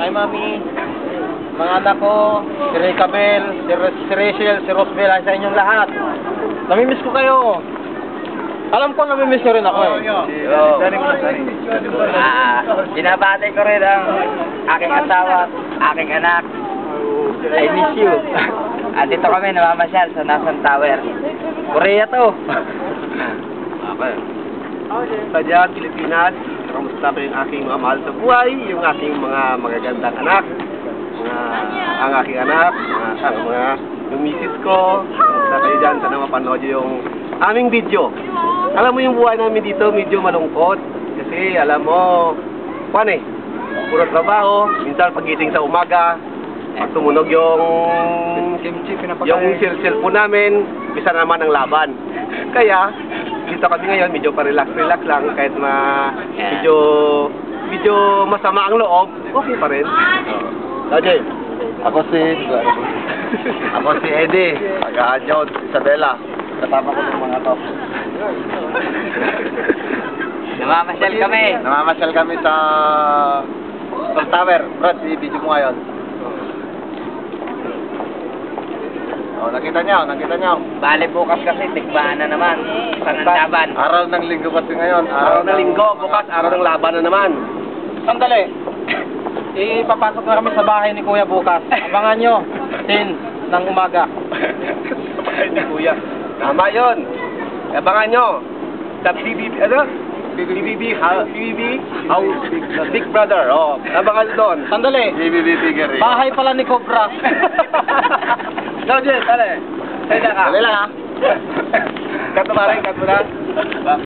Hi, Mami. Mga anak ko, si Ricabel, si Rachel, si Rosbel, ay sa inyong lahat. Namimiss ko kayo. Alam ko namimiss nyo rin ako eh. Binabati ko rin ang aking asawa, aking anak. I miss you. Dito kami namamasyal sa Nasan Tower. Korea to. Sadya, Pilipinas, kamusta pa yung aking mga mahal sa buhay, yung aking mga magagandang anak, ang aking anak, yung misis ko, kamusta kayo dyan, sana mapanood yung aming video. Alam mo yung buhay namin dito, medyo malungkot, kasi alam mo, puro trabaho, minsan pagising sa umaga, pag tumunog yung cellphone namin, bisa naman ang laban. Kaya, dito kami ngayon, medyo pa-relax lang, kahit medyo masama ang loob, okay pa rin. Dajay, Ako si Eddie, taga-Anyo, Isabela. Kasama ko ng mga to. Namamasyal kami sa Tower. Brad, i-video mo ngayon. Nakita niyo. Bale bukas kasi, tikbahan na naman. Pangantaban. Araw ng linggo kasi ngayon. araw ng linggo, bukas araw ng laban na naman. Sandali. Ipapasok na kami sa bahay ni Kuya bukas. Abangan nyo. 10 ng umaga. Sa bahay ni Kuya. Tama yun. Abangan nyo. Sa BBB House Big Brother. Abangan nyo doon. Sandali. BBB figure. Bahay pala ni Cobra. Dajay, tala. Saya ka. Dali lang ha. Kat mo na.